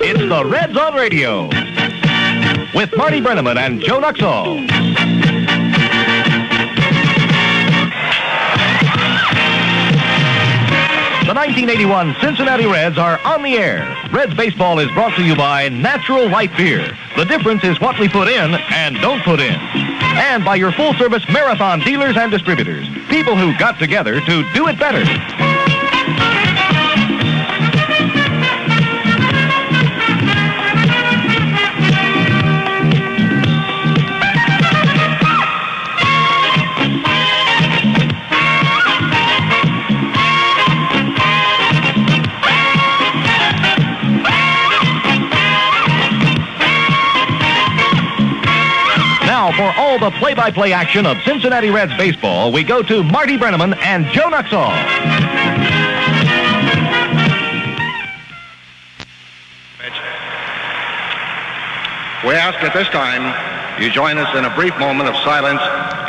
It's the Reds on Radio with Marty Brenneman and Joe Nuxall. The 1981 Cincinnati Reds are on the air. Reds baseball is brought to you by Natural Light Beer. The difference is what we put in and don't put in. And by your full-service Marathon dealers and distributors, people who got together to do it better. For all the play-by-play action of Cincinnati Reds baseball, we go to Marty Brenneman and Joe Nuxall. We ask at this time you join us in a brief moment of silence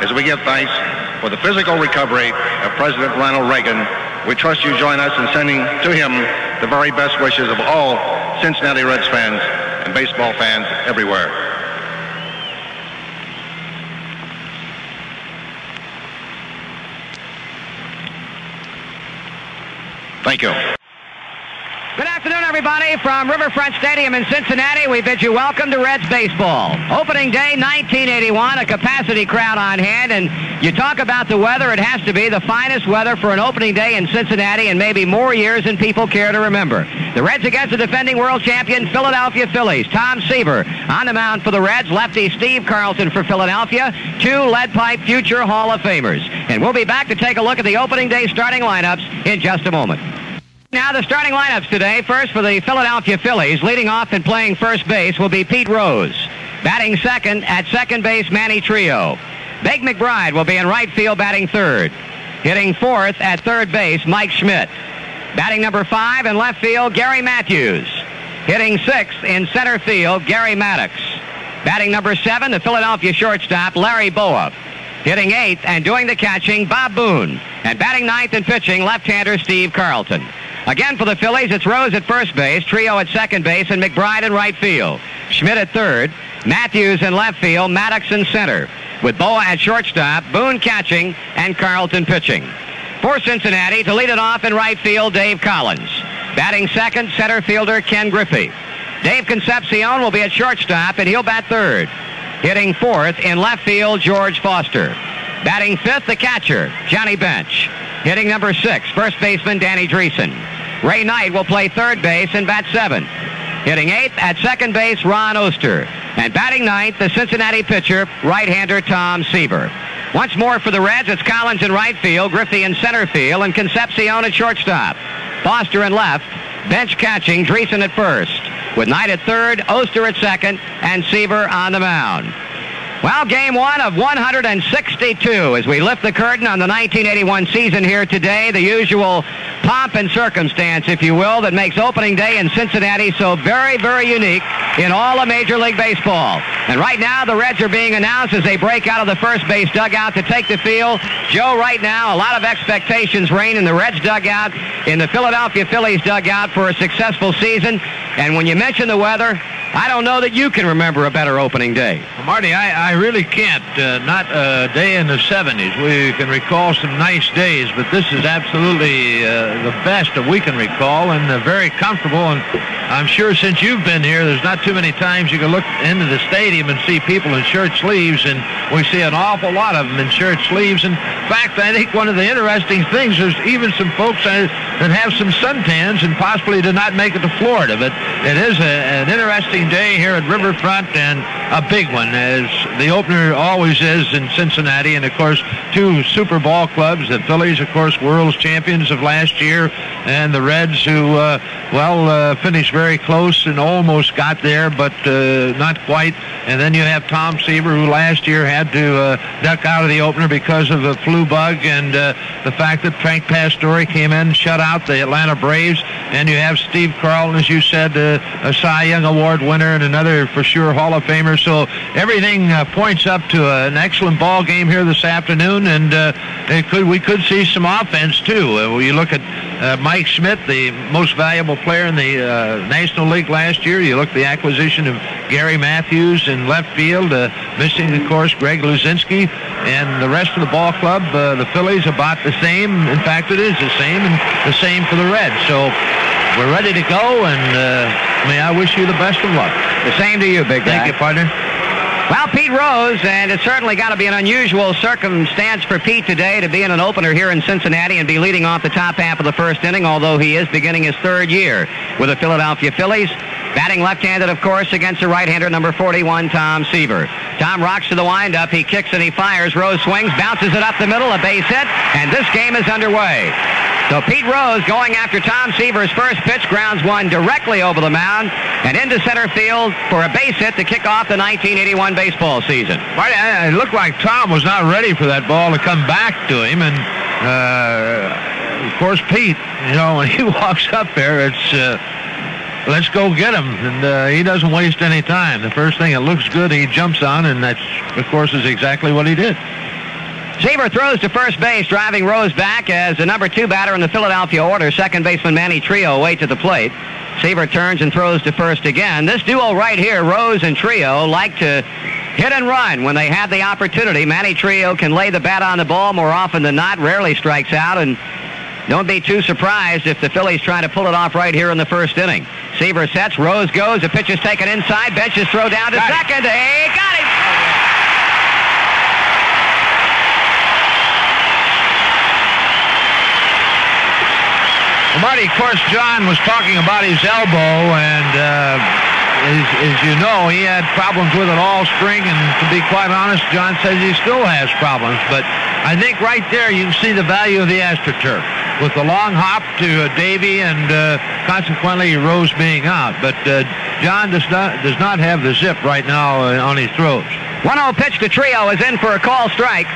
as we give thanks for the physical recovery of President Ronald Reagan. We trust you join us in sending to him the very best wishes of all Cincinnati Reds fans and baseball fans everywhere. Thank you. Good afternoon, everybody. From Riverfront Stadium in Cincinnati, we bid you welcome to Reds baseball. Opening day 1981, a capacity crowd on hand, and you talk about the weather, it has to be the finest weather for an opening day in Cincinnati in maybe more years than people care to remember. The Reds against the defending world champion Philadelphia Phillies. Tom Seaver on the mound for the Reds, lefty Steve Carlton for Philadelphia, two lead pipe future Hall of Famers. And we'll be back to take a look at the opening day starting lineups in just a moment. Now the starting lineups today. First for the Philadelphia Phillies, leading off and playing first base will be Pete Rose. Batting second at second base, Manny Trio. Big McBride will be in right field batting third. Hitting fourth at third base, Mike Schmidt. Batting number 5 in left field, Gary Matthews. Hitting sixth in center field, Gary Maddox. Batting number 7, the Philadelphia shortstop, Larry Boa. Hitting 8th and doing the catching, Bob Boone. And batting 9th and pitching, left-hander Steve Carlton. Again for the Phillies, it's Rose at first base, Trio at second base, and McBride in right field. Schmidt at third, Matthews in left field, Maddox in center. With Boa at shortstop, Boone catching, and Carlton pitching. For Cincinnati, to lead it off in right field, Dave Collins. Batting second, center fielder Ken Griffey. Dave Concepcion will be at shortstop, and he'll bat third. Hitting fourth in left field, George Foster. Batting fifth, the catcher, Johnny Bench. Hitting number 6, first baseman Danny Dreesen. Ray Knight will play third base and bat 7th. Hitting 8th at second base, Ron Oster. And batting 9th, the Cincinnati pitcher, right-hander Tom Seaver. Once more for the Reds, it's Collins in right field, Griffey in center field, and Concepcion at shortstop. Foster in left, Bench catching, Dreesen at first. With Knight at third, Oster at second, and Seaver on the mound. Well, game 1 of 162 as we lift the curtain on the 1981 season here today. The usual pomp and circumstance, if you will, that makes opening day in Cincinnati so very, very unique in all of Major League Baseball. And right now, the Reds are being announced as they break out of the first base dugout to take the field. Joe, right now, a lot of expectations reign in the Reds dugout, in the Philadelphia Phillies dugout for a successful season. And when you mention the weather, I don't know that you can remember a better opening day. Well, Marty, I really can't. Not a day in the 70s. We can recall some nice days, but this is absolutely the best that we can recall, and very comfortable. And I'm sure since you've been here, there's not too many times you can look into the stadium and see people in shirt sleeves, and we see an awful lot of them in shirt sleeves. In fact, I think one of the interesting things is even some folks that have some suntans and possibly did not make it to Florida. But it is an interesting day here at Riverfront, and a big one, as the opener always is in Cincinnati. And of course, 2 Super Bowl clubs, the Phillies, of course, world champions of last year, and the Reds, who finished very close and almost got there, but not quite. And then you have Tom Seaver, who last year had to duck out of the opener because of a flu bug, and the fact that Frank Pastore came in and shut out the Atlanta Braves. And you have Steve Carlton, as you said, a Cy Young Award winner and another for sure Hall of Famer. So everything points up to an excellent ball game here this afternoon, and we could see some offense too. When you look at Mike Schmidt, the most valuable player in the National League last year. You look at the acquisition of Gary Matthews in left field, missing, of course, Greg Luzinski, and the rest of the ball club, the Phillies, about the same. In fact, it is the same, and the same for the Reds. So we're ready to go, and may I wish you the best of luck. The same to you, big guy. Thank you, partner. Well, Pete Rose, and it's certainly got to be an unusual circumstance for Pete today to be in an opener here in Cincinnati and be leading off the top half of the first inning, although he is beginning his third year with the Philadelphia Phillies. Batting left-handed, of course, against the right-hander, number 41, Tom Seaver. Tom rocks to the windup. He kicks and he fires. Rose swings, bounces it up the middle, a base hit, and this game is underway. So Pete Rose going after Tom Seaver's first pitch, grounds one directly over the mound and into center field for a base hit to kick off the 1981 baseball season. It looked like Tom was not ready for that ball to come back to him, and of course Pete, when he walks up there, it's let's go get him, and he doesn't waste any time. The first thing that looks good, he jumps on, and that, of course, is exactly what he did. Seaver throws to first base, driving Rose back as the number 2 batter in the Philadelphia order. Second baseman Manny Trio waits at the plate. Seaver turns and throws to first again. This duo right here, Rose and Trio, like to hit and run when they have the opportunity. Manny Trio can lay the bat on the ball more often than not, rarely strikes out, and don't be too surprised if the Phillies try to pull it off right here in the first inning. Seaver sets, Rose goes, the pitch is taken inside, benches throw down to second. He got him! Marty, of course, John was talking about his elbow, and as you know, he had problems with it all spring, and to be quite honest, John says he still has problems. But I think right there you can see the value of the AstroTurf with the long hop to Davey, and consequently Rose being out. But John does not have the zip right now on his throws. 1-0 pitch to Trio is in for a call strike.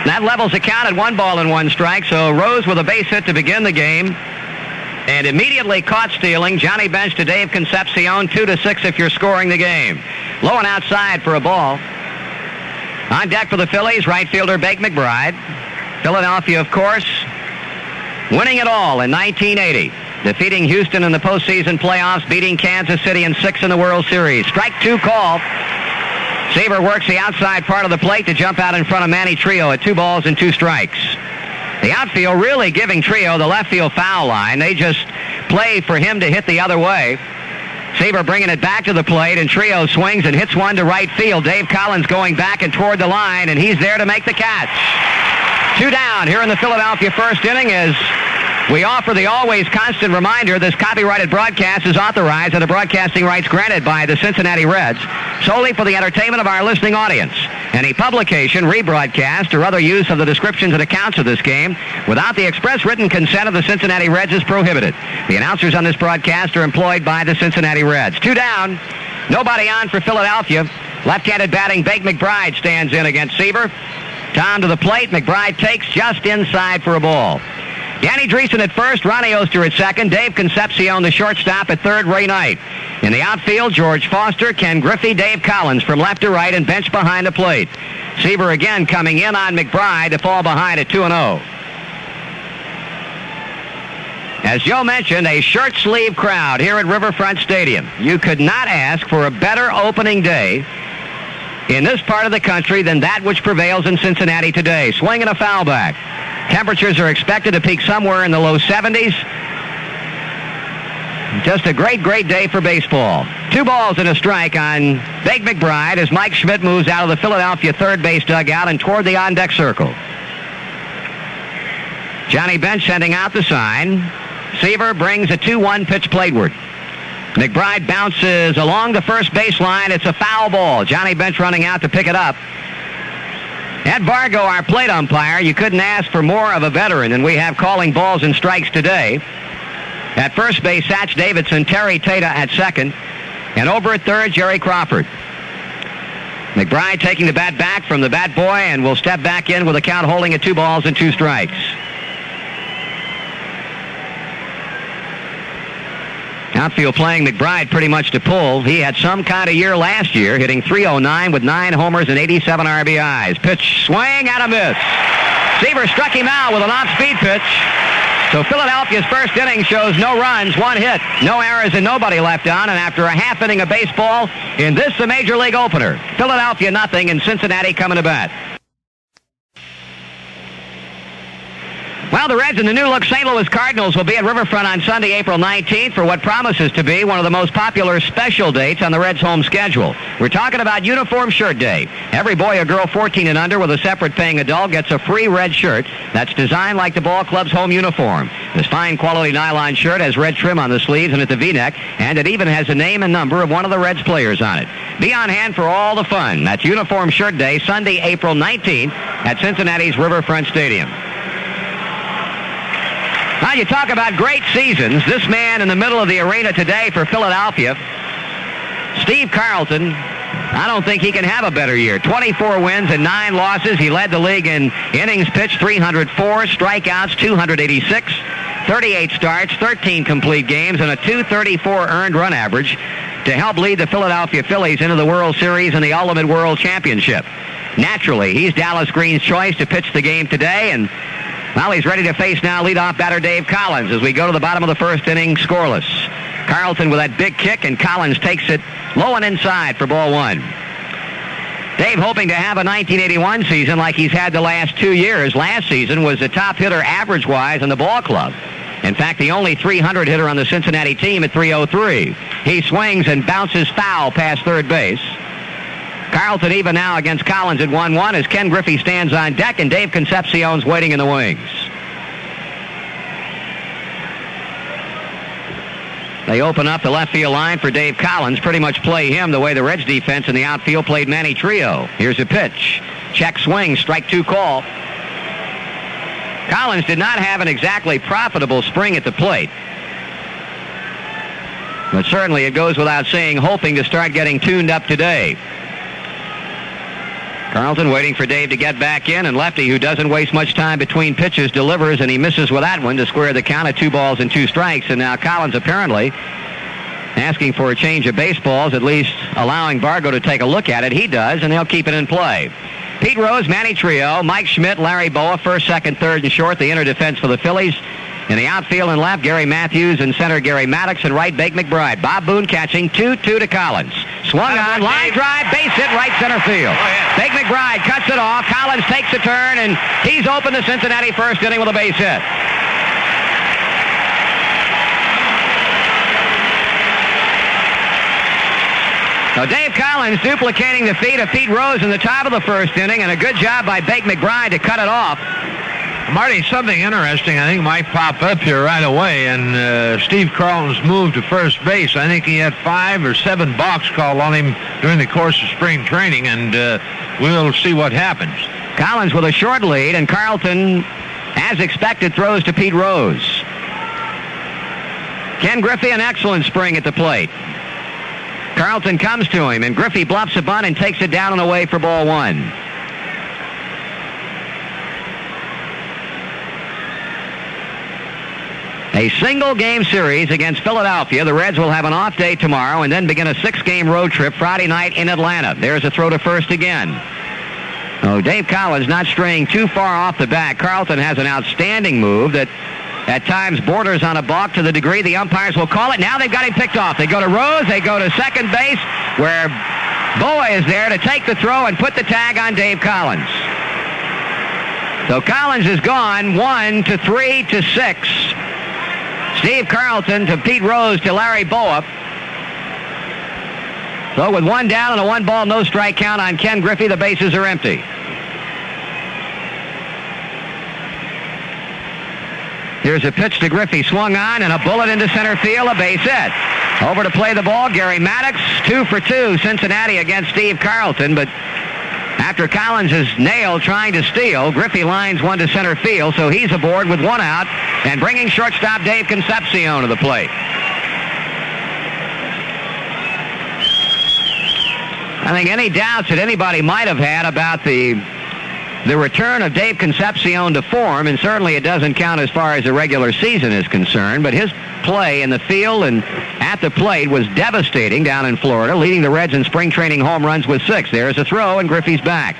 That levels the count at 1 ball and 1 strike, so Rose with a base hit to begin the game. And immediately caught stealing. Johnny Bench to Dave Concepcion, 2-6 if you're scoring the game. Low and outside for a ball. On deck for the Phillies, right fielder Bake McBride. Philadelphia, of course, winning it all in 1980. Defeating Houston in the postseason playoffs, beating Kansas City in 6 in the World Series. Strike 2 call. Seaver works the outside part of the plate to jump out in front of Manny Trio at 2 balls and 2 strikes. The outfield really giving Trio the left field foul line. They just play for him to hit the other way. Seaver bringing it back to the plate, and Trio swings and hits one to right field. Dave Collins going back and toward the line, and he's there to make the catch. 2 down here in the Philadelphia first inning as we offer the always constant reminder this copyrighted broadcast is authorized and the broadcasting rights granted by the Cincinnati Reds solely for the entertainment of our listening audience. Any publication, rebroadcast, or other use of the descriptions and accounts of this game without the express written consent of the Cincinnati Reds is prohibited. The announcers on this broadcast are employed by the Cincinnati Reds. 2 down, nobody on for Philadelphia. Left-handed batting Bake McBride stands in against Seaver. Tom to the plate. McBride takes just inside for a ball. Danny Dreesen at first, Ronnie Oster at second, Dave Concepcion the shortstop at third, Ray Knight. In the outfield, George Foster, Ken Griffey, Dave Collins from left to right and bench behind the plate. Seaver again coming in on McBride to fall behind at 2-0. As Joe mentioned, a shirt-sleeve crowd here at Riverfront Stadium. You could not ask for a better opening day in this part of the country than that which prevails in Cincinnati today. Swing and a foul back. Temperatures are expected to peak somewhere in the low 70s. Just a great, great day for baseball. 2 balls and a strike on Bake McBride as Mike Schmidt moves out of the Philadelphia third base dugout and toward the on-deck circle. Johnny Bench sending out the sign. Seaver brings a 2-1 pitch plateward. McBride bounces along the first baseline. It's a foul ball. Johnny Bench running out to pick it up. Ed Bargo, our plate umpire, you couldn't ask for more of a veteran than we have calling balls and strikes today. At first base, Satch Davidson, Terry Tata at second, and over at third, Jerry Crawford. McBride taking the bat back from the bat boy and will step back in with a count holding at 2 balls and 2 strikes. Outfield playing McBride pretty much to pull. He had some kind of year last year, hitting .309 with 9 homers and 87 RBIs. Pitch, swing, and a miss. Seaver struck him out with an off-speed pitch. So Philadelphia's first inning shows no runs, 1 hit, no errors, and nobody left on. And after a half inning of baseball, in this, the Major League opener, Philadelphia nothing, and Cincinnati coming to bat. Well, the Reds and the new-look St. Louis Cardinals will be at Riverfront on Sunday, April 19th for what promises to be one of the most popular special dates on the Reds' home schedule. We're talking about Uniform Shirt Day. Every boy or girl 14 and under with a separate paying adult gets a free red shirt that's designed like the ball club's home uniform. This fine quality nylon shirt has red trim on the sleeves and at the V-neck, and it even has the name and number of one of the Reds players on it. Be on hand for all the fun. That's Uniform Shirt Day, Sunday, April 19th at Cincinnati's Riverfront Stadium. Now, you talk about great seasons. This man in the middle of the arena today for Philadelphia, Steve Carlton, I don't think he can have a better year. 24 wins and 9 losses. He led the league in innings pitched, 304, strikeouts, 286, 38 starts, 13 complete games, and a .234 earned run average to help lead the Philadelphia Phillies into the World Series and the Ultimate World Championship. Naturally, he's Dallas Green's choice to pitch the game today, and well, he's ready to face now leadoff batter Dave Collins as we go to the bottom of the first inning scoreless. Carlton with that big kick, and Collins takes it low and inside for ball 1. Dave hoping to have a 1981 season like he's had the last 2 years. Last season was the top hitter average-wise in the ball club. In fact, the only 300 hitter on the Cincinnati team at .303. He swings and bounces foul past third base. Carlton even now against Collins at 1-1 as Ken Griffey stands on deck and Dave Concepcion's waiting in the wings. They open up the left field line for Dave Collins, pretty much play him the way the Reds defense in the outfield played Manny Trio. Here's a pitch. Check swing, strike 2 call. Collins did not have an exactly profitable spring at the plate. But certainly it goes without saying, hoping to start getting tuned up today. Carlton waiting for Dave to get back in, and Lefty, who doesn't waste much time between pitches, delivers, and he misses with that one to square the count at 2 balls and 2 strikes. And now Collins apparently asking for a change of baseballs, at least allowing Bargo to take a look at it. He does, and they'll keep it in play. Pete Rose, Manny Trio, Mike Schmidt, Larry Boa, first, second, third, and short, the inner defense for the Phillies. In the outfield and left, Gary Matthews, and center, Gary Maddox, and right, Bake McBride. Bob Boone catching, 2-2 to Collins. Swung on, line drive, base hit, right center field. Bake McBride cuts it off. Collins takes a turn, and he's opened the Cincinnati first inning with a base hit. Now, Dave Collins duplicating the feat of Pete Rose in the top of the first inning, and a good job by Bake McBride to cut it off. Marty, something interesting I think might pop up here right away, and Steve Carlton's move to first base. I think he had 5 or 7 balks called on him during the course of spring training, and we'll see what happens. Collins with a short lead, and Carlton, as expected, throws to Pete Rose. Ken Griffey, an excellent spring at the plate. Carlton comes to him, and Griffey bluffs a bunt and takes it down and away for ball 1. A single-game series against Philadelphia. The Reds will have an off day tomorrow and then begin a 6-game road trip Friday night in Atlanta. There's a throw to first again. Oh, Dave Collins not straying too far off the bat. Carlton has an outstanding move that at times borders on a balk to the degree the umpires will call it. Now they've got him picked off. They go to Rose. They go to second base where Boa is there to take the throw and put the tag on Dave Collins. So Collins is gone 1 to 3 to 6. Steve Carlton to Pete Rose to Larry Boa. So with 1 down and a 1-ball, no strike count on Ken Griffey, the bases are empty. Here's a pitch to Griffey, swung on, and a bullet into center field, a base hit. Over to play the ball, Gary Maddox, 2 for 2, Cincinnati against Steve Carlton, but after Collins is nailed trying to steal, Griffey lines one to center field, so he's aboard with 1 out and bringing shortstop Dave Concepcion to the plate. I think any doubts that anybody might have had about the return of Dave Concepcion to form, and certainly it doesn't count as far as the regular season is concerned, but his play in the field and at the plate was devastating down in Florida, leading the Reds in spring training home runs with 6. There's a throw, and Griffey's back.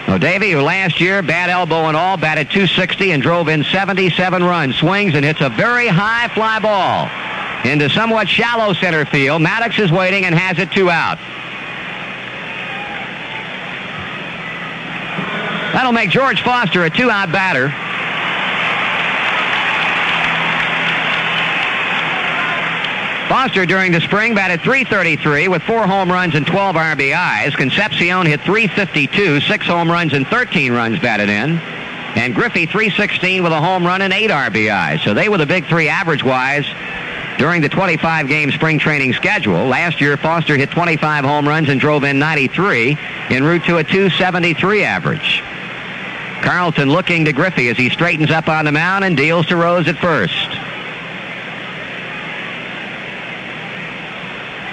O'Davy, who last year, bad elbow and all, batted .260 and drove in 77 runs, swings and hits a very high fly ball into somewhat shallow center field. Maddox is waiting and has it 2 out. That'll make George Foster a 2-out batter. Foster during the spring batted .333 with 4 home runs and 12 RBIs. Concepcion hit .352, 6 home runs and 13 runs batted in. And Griffey .316 with a home run and 8 RBIs. So they were the big 3 average-wise during the 25-game spring training schedule. Last year, Foster hit 25 home runs and drove in 93 en route to a .273 average. Carlton looking to Griffey as he straightens up on the mound and deals to Rose at first.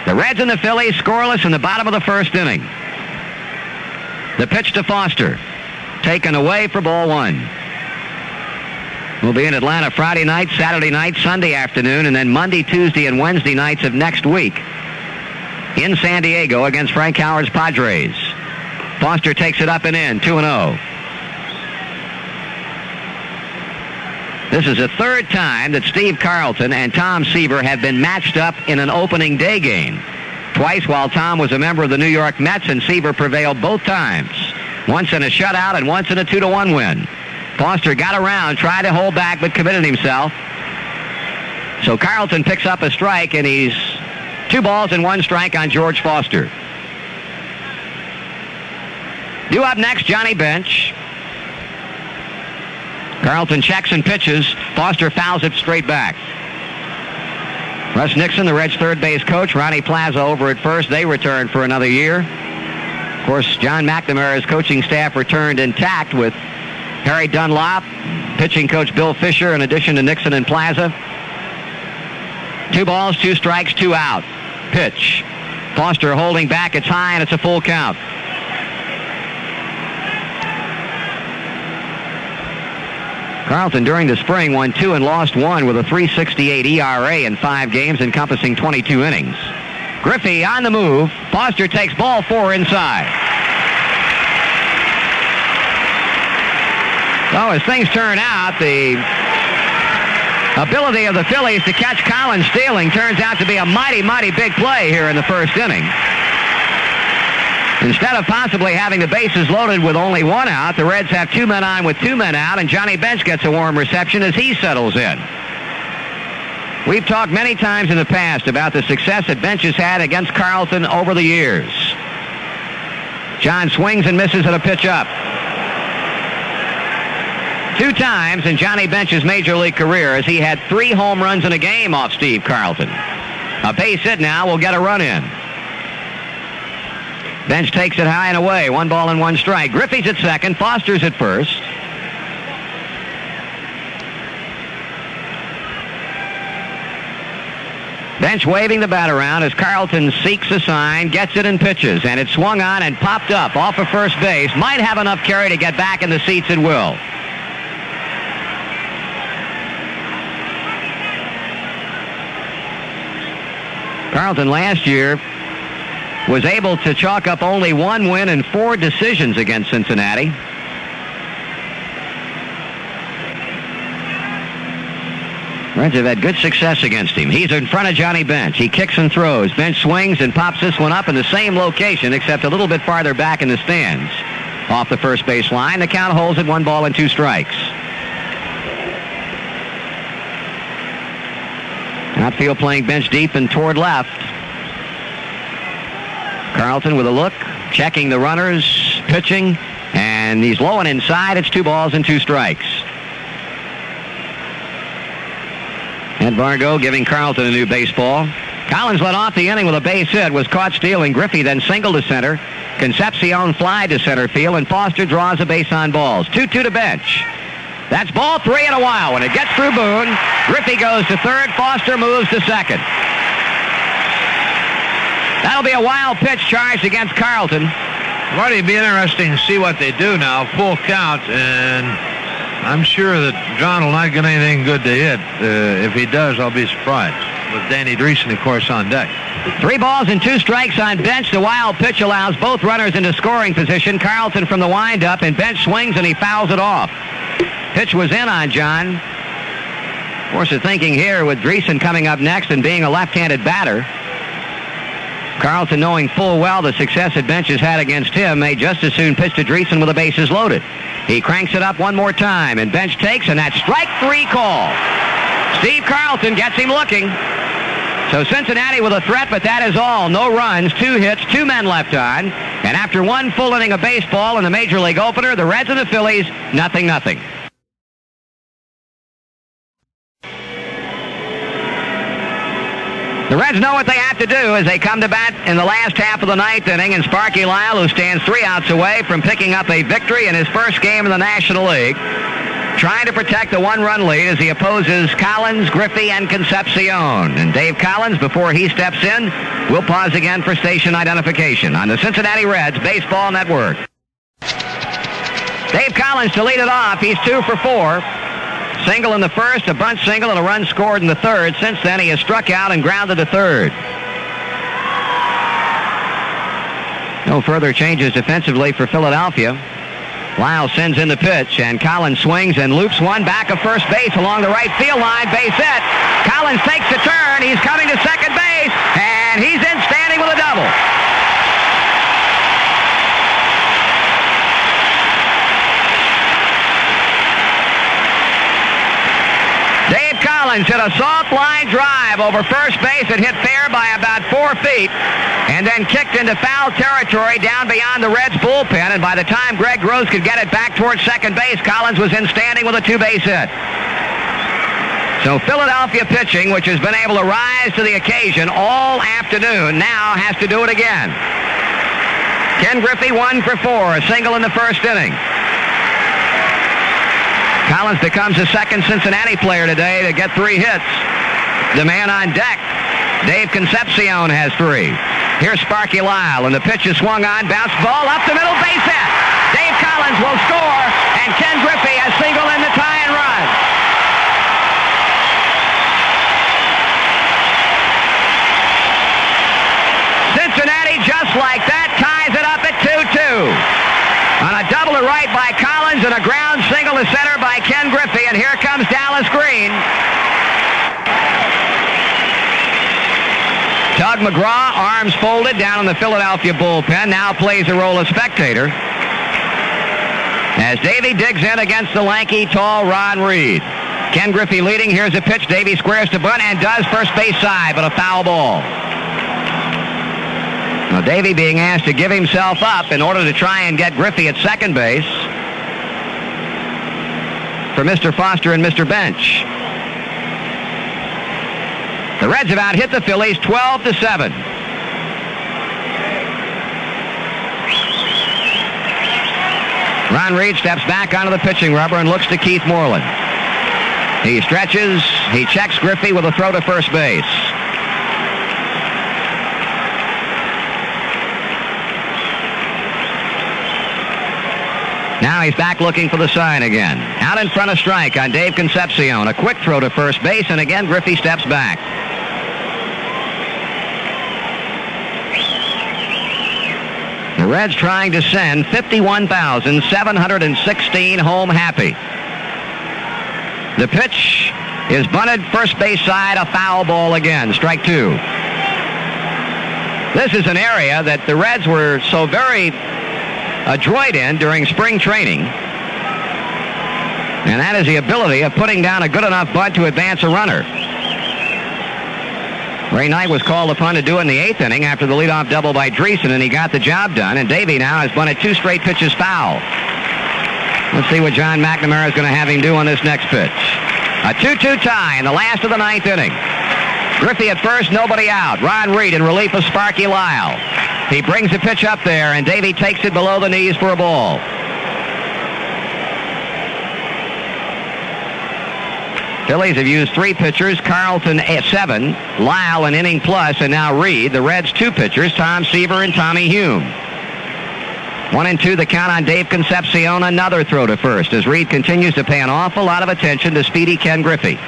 The Reds and the Phillies scoreless in the bottom of the first inning. The pitch to Foster, taken away for ball 1. We'll be in Atlanta Friday night, Saturday night, Sunday afternoon, and then Monday, Tuesday, and Wednesday nights of next week in San Diego against Frank Howard's Padres. Foster takes it up and in, 2-0. This is the 3rd time that Steve Carlton and Tom Seaver have been matched up in an opening day game. Twice while Tom was a member of the New York Mets, and Seaver prevailed both times. Once in a shutout and once in a 2-1 win. Foster got around, tried to hold back, but committed himself. So Carlton picks up a strike, and he's 2 balls and 1 strike on George Foster. Due up next, Johnny Bench. Carlton checks and pitches. Foster fouls it straight back. Russ Nixon, the Reds' third base coach, Ronnie Plaza over at first. They return for another year. Of course, John McNamara's coaching staff returned intact with Harry Dunlop, pitching coach Bill Fisher, in addition to Nixon and Plaza. 2 balls, 2 strikes, 2 out. Pitch. Foster holding back. It's high, and it's a full count. Carlton during the spring won 2 and lost 1 with a .368 ERA in 5 games encompassing 22 innings. Griffey on the move. Foster takes ball 4 inside. So as things turn out, the ability of the Phillies to catch Collins stealing turns out to be a mighty, mighty big play here in the first inning. Instead of possibly having the bases loaded with only 1 out, the Reds have 2 men on with 2 men out, and Johnny Bench gets a warm reception as he settles in. We've talked many times in the past about the success that Bench has had against Carlton over the years. John swings and misses at a pitch up. 2 times in Johnny Bench's major league career as he had 3 home runs in a game off Steve Carlton. A base hit now will get a run in. Bench takes it high and away. 1 ball and 1 strike. Griffey's at second. Foster's at first. Bench waving the bat around as Carlton seeks a sign, gets it and pitches. And it swung on and popped up off of first base. Might have enough carry to get back in the seats at will. Carlton last year was able to chalk up only 1 win and 4 decisions against Cincinnati. Reds have had good success against him. He's in front of Johnny Bench. He kicks and throws. Bench swings and pops this one up in the same location, except a little bit farther back in the stands. Off the first base line, the count holds at 1 ball and 2 strikes. Outfield playing Bench deep and toward left. Carlton with a look, checking the runners, pitching, and he's low and inside. It's 2 balls and 2 strikes. Ed Vargo giving Carlton a new baseball. Collins led off the inning with a base hit, was caught stealing. Griffey then singled to center. Concepcion fly to center field, and Foster draws a base on balls. 2-2 to Bench. That's ball 3 in a while. When it gets through Boone, Griffey goes to third. Foster moves to second. That'll be a wild pitch charged against Carlton. Well, it'd be interesting to see what they do now. Full count, and I'm sure that John will not get anything good to hit. If he does, I'll be surprised. With Danny Dreesen, of course, on deck. 3 balls and 2 strikes on Bench. The wild pitch allows both runners into scoring position. Carlton from the windup, and Bench swings and he fouls it off. Pitch was in on John. Of course, the thinking here with Dreesen coming up next and being a left-handed batter, Carlton, knowing full well the success that Bench has had against him, may just as soon pitch to Dreesen with the bases loaded. He cranks it up one more time, and Bench takes, and that's strike 3 call. Steve Carlton gets him looking. So Cincinnati with a threat, but that is all. No runs, 2 hits, 2 men left on. And after 1 full inning of baseball in the Major League opener, the Reds and the Phillies, 0-0. The Reds know what they have to do as they come to bat in the last half of the 9th inning, and Sparky Lyle, who stands 3 outs away from picking up a victory in his first game in the National League, trying to protect the 1-run lead as he opposes Collins, Griffey, and Concepcion. And Dave Collins, before he steps in, will pause again for station identification on the Cincinnati Reds Baseball Network. Dave Collins to lead it off. He's 2 for 4. Single in the first, a bunt single, and a run scored in the third. Since then, he has struck out and grounded to third. No further changes defensively for Philadelphia. Lyle sends in the pitch, and Collins swings and loops one back of first base along the right field line. Base hit. Collins takes the turn. He's coming to second base, and he's in standing with a double. Dave Collins hit a soft line drive over first base and hit fair by about 4 feet, and then kicked into foul territory down beyond the Reds bullpen, and by the time Greg Rose could get it back towards second base, Collins was in standing with a 2-base hit. So Philadelphia pitching, which has been able to rise to the occasion all afternoon, now has to do it again. Ken Griffey 1 for 4, a single in the first inning. Collins becomes the second Cincinnati player today to get 3 hits. The man on deck, Dave Concepcion, has 3. Here's Sparky Lyle, and the pitch is swung on, bounced ball up the middle, base hit. Dave Collins will score, and Ken Griffey has singled in the tie-in run. Cincinnati, just like that, ties it up at 2-2. On a double to right by Collins and a ground single to center by Ken Griffey, and here comes Dallas Green. Doug McGraw, arms folded down in the Philadelphia bullpen, now plays a role of spectator as Davey digs in against the lanky, tall Ron Reed. Ken Griffey leading. Here's a pitch. Davey squares to bunt and does first base side, but a foul ball. Now, Davey being asked to give himself up in order to try and get Griffey at second base for Mr. Foster and Mr. Bench. The Reds have out-hit the Phillies 12-7. Ron Reed steps back onto the pitching rubber and looks to Keith Moreland. He stretches. He checks Griffey with a throw to first base. Now he's back looking for the sign again. Out in front of strike on Dave Concepcion. A quick throw to first base, and again Griffey steps back. The Reds trying to send 51,716 home happy. The pitch is bunted first base side, a foul ball again. Strike 2. This is an area that the Reds were so very adroit in during spring training, and that is the ability of putting down a good enough bunt to advance a runner. Ray Knight was called upon to do in the 8th inning after the leadoff double by Dreesen, and he got the job done, and Davey now has bunted 2 straight pitches foul. Let's see what John McNamara is going to have him do on this next pitch. A 2-2 tie in the last of the 9th inning. Griffey at first, nobody out. Ron Reed in relief of Sparky Lyle. He brings the pitch up there, and Davey takes it below the knees for a ball. Phillies have used 3 pitchers, Carlton 7, Lyle an inning plus, and now Reed. The Reds 2 pitchers, Tom Seaver and Tommy Hume. 1-2 the count on Dave Concepcion. Another throw to first as Reed continues to pay an awful lot of attention to speedy Ken Griffey.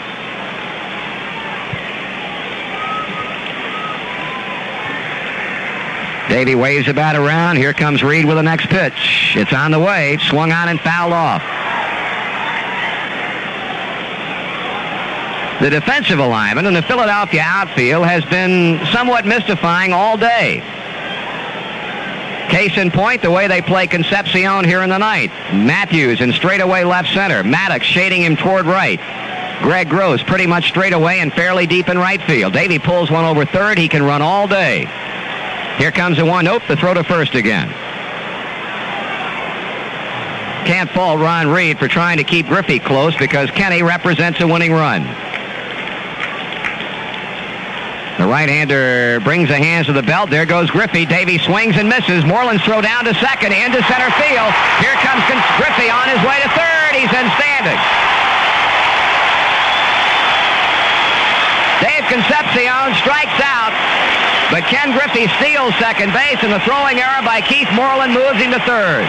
Davey waves the bat around. Here comes Reed with the next pitch. It's on the way. Swung on and fouled off. The defensive alignment in the Philadelphia outfield has been somewhat mystifying all day. Case in point, the way they play Concepcion here in the ninth. Matthews in straightaway left center. Maddox shading him toward right. Greg Gross pretty much straight away and fairly deep in right field. Davey pulls one over third. He can run all day. Here comes the one. Nope, the throw to first again. Can't fault Ron Reed for trying to keep Griffey close because Kenny represents a winning run. The right-hander brings the hands to the belt. There goes Griffey. Davey swings and misses. Moreland's throw down to second, into center field. Here comes Griffey on his way to third. He's in standing. Dave Concepcion strikes out, but Ken Griffey steals second base, and the throwing error by Keith Moreland moves him to third.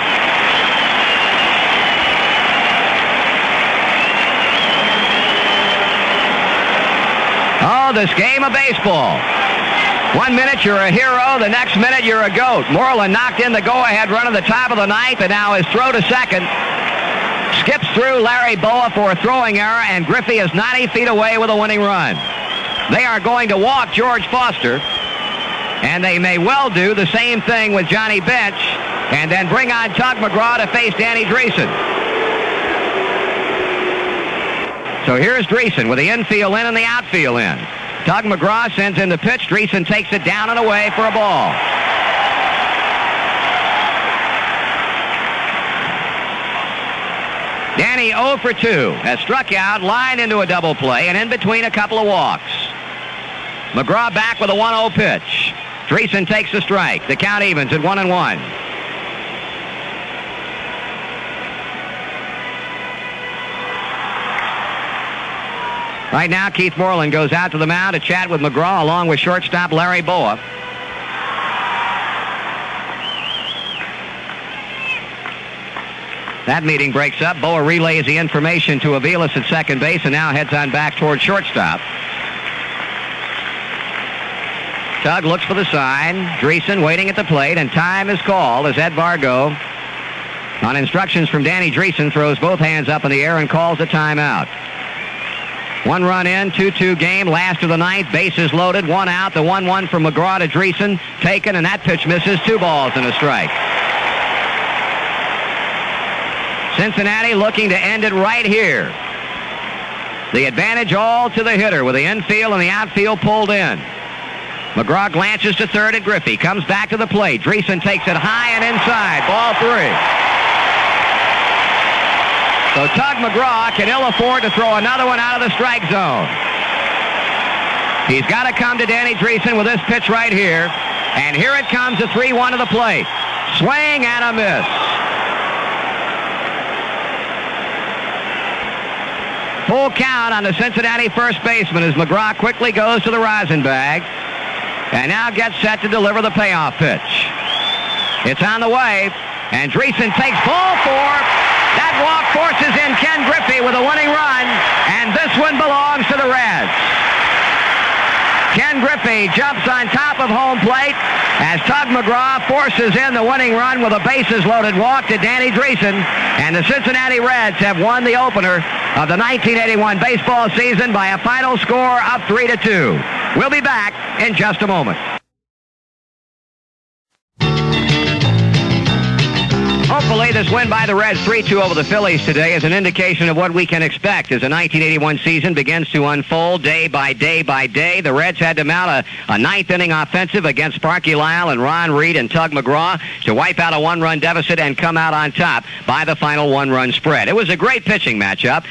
Oh, this game of baseball. 1 minute you're a hero, the next minute you're a goat. Moreland knocked in the go-ahead run at the top of the ninth, and now his throw to second skips through Larry Boa for a throwing error, and Griffey is 90 feet away with a winning run. They are going to walk George Foster, and they may well do the same thing with Johnny Bench, and then bring on Tug McGraw to face Danny Dreesen. So here's Dreesen with the infield in and the outfield in. Tug McGraw sends in the pitch. Dreesen takes it down and away for a ball. Danny 0 for 2 has struck out, line into a double play, and in between a couple of walks. McGraw back with a 1-0 pitch. Dreesen takes the strike. The count evens at 1-1. Right now, Keith Moreland goes out to the mound to chat with McGraw along with shortstop Larry Boa. That meeting breaks up. Boa relays the information to Aviles at second base and now heads on back toward shortstop. Tug looks for the sign. Dreesen waiting at the plate, and time is called as Ed Vargo, on instructions from Danny Dreesen, throws both hands up in the air and calls a timeout. 1 run in, 2-2 game, last of the ninth, bases loaded, 1 out, the 1-1 from McGraw to Dreesen, taken, and that pitch misses, 2 balls and a strike. Cincinnati looking to end it right here. The advantage all to the hitter with the infield and the outfield pulled in. McGraw glances to third at Griffey, comes back to the plate. Dreesen takes it high and inside, ball 3. So Tug McGraw can ill afford to throw another one out of the strike zone. He's got to come to Danny Dreesen with this pitch right here. And here it comes, a 3-1 to the plate. Swing and a miss. Full count on the Cincinnati first baseman as McGraw quickly goes to the rosin bag and now gets set to deliver the payoff pitch. It's on the way, and Dreesen takes ball 4. That walk forces in Ken Griffey with a winning run, and this one belongs to the Reds. Ken Griffey jumps on top of home plate as Tug McGraw forces in the winning run with a bases-loaded walk to Danny Dreesen, and the Cincinnati Reds have won the opener of the 1981 baseball season by a final score of 3-2. We'll be back in just a moment. Hopefully, this win by the Reds 3-2 over the Phillies today is an indication of what we can expect as the 1981 season begins to unfold day by day by day. The Reds had to mount a ninth-inning offensive against Sparky Lyle and Ron Reed and Tug McGraw to wipe out a 1-run deficit and come out on top by the final 1-run spread. It was a great pitching matchup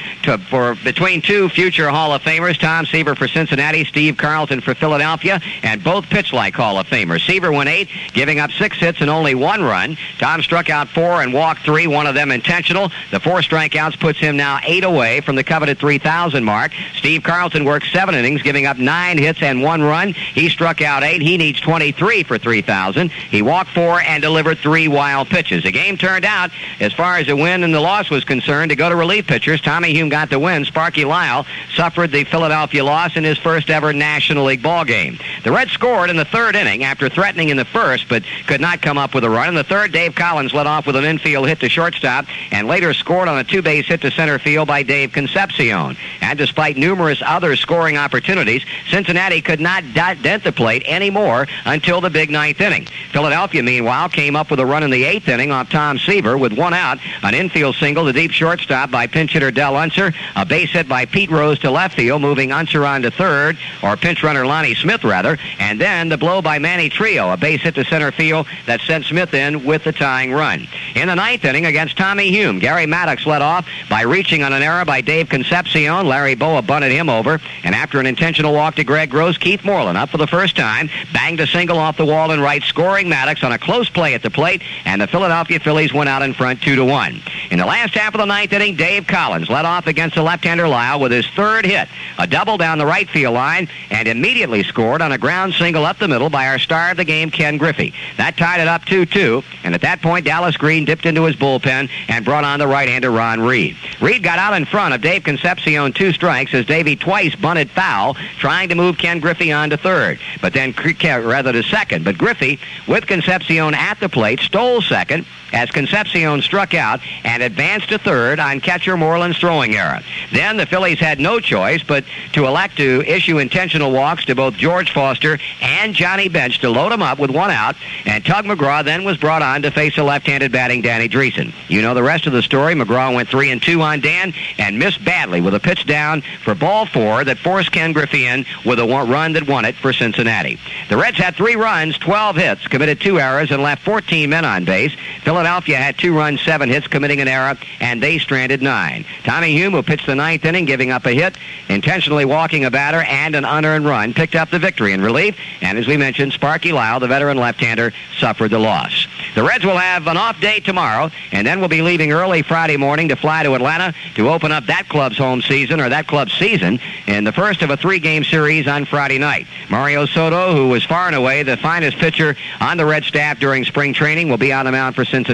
between 2 future Hall of Famers, Tom Seaver for Cincinnati, Steve Carlton for Philadelphia, and both pitch like Hall of Famers. Seaver went 8, giving up 6 hits and only 1 run. Tom struck out 4 4 and walked 3, one of them intentional. The 4 strikeouts puts him now 8 away from the coveted 3,000 mark. Steve Carlton worked 7 innings, giving up 9 hits and 1 run. He struck out 8. He needs 23 for 3,000. He walked 4 and delivered 3 wild pitches. The game turned out, as far as the win and the loss was concerned, to go to relief pitchers. Tommy Hume got the win. Sparky Lyle suffered the Philadelphia loss in his first ever National League ball game. The Reds scored in the 3rd inning after threatening in the 1st, but could not come up with a run. In the 3rd, Dave Collins led off with an infield hit to shortstop and later scored on a 2-base hit to center field by Dave Concepcion. And despite numerous other scoring opportunities, Cincinnati could not dent the plate anymore until the big 9th inning. Philadelphia, meanwhile, came up with a run in the 8th inning off Tom Seaver with 1 out, an infield single to deep shortstop by pinch hitter Del Unser, a base hit by Pete Rose to left field, moving Unser on to 3rd, or pinch runner Lonnie Smith, rather, and then the blow by Manny Trio, a base hit to center field that sent Smith in with the tying run. In the 9th inning against Tommy Hume, Gary Maddox led off by reaching on an error by Dave Concepcion. Larry Boa bunted him over, and after an intentional walk to Greg Gross, Keith Moreland, up for the first time, banged a single off the wall in right, scoring Maddox on a close play at the plate, and the Philadelphia Phillies went out in front 2-1. In the last half of the 9th inning, Dave Collins led off against the left-hander Lyle with his 3rd hit, a double down the right field line, and immediately scored on a ground single up the middle by our star of the game, Ken Griffey. That tied it up 2-2, and at that point, Dallas Green dipped into his bullpen and brought on the right-hander Ron Reed. Reed got out in front of Dave Concepcion 2 strikes as Davey twice bunted foul, trying to move Ken Griffey on to 3rd, but then to 2nd. But Griffey, with Concepcion at the plate, stole 2nd as Concepcion struck out and advanced to 3rd on catcher Moreland's throwing error. Then the Phillies had no choice but to elect to issue intentional walks to both George Foster and Johnny Bench to load him up with 1 out, and Tug McGraw then was brought on to face a left-handed batting Danny Dreesen. You know the rest of the story. McGraw went 3-2 on Dan and missed badly with a pitch down for ball 4 that forced Ken Griffey in with a run that won it for Cincinnati. The Reds had 3 runs, 12 hits, committed 2 errors, and left 14 men on base. Philadelphia had 2 runs, 7 hits, committing an error, and they stranded 9. Tommy Hume, who pitched the 9th inning, giving up a hit, intentionally walking a batter, and an unearned run, picked up the victory in relief, and as we mentioned, Sparky Lyle, the veteran left-hander, suffered the loss. The Reds will have an off day tomorrow, and then will be leaving early Friday morning to fly to Atlanta to open up that club's home season, or that club's season, in the first of a 3-game series on Friday night. Mario Soto, who was far and away the finest pitcher on the Red staff during spring training, will be on the mound for Cincinnati,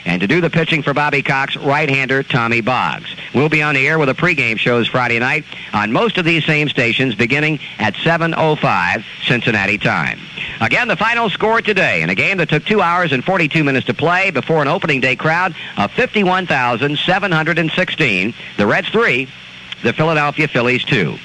and to do the pitching for Bobby Cox, right-hander Tommy Boggs. We'll be on the air with the pregame shows Friday night on most of these same stations beginning at 7:05 Cincinnati time. Again, the final score today in a game that took 2 hours and 42 minutes to play before an opening day crowd of 51,716. The Reds 3, the Philadelphia Phillies 2.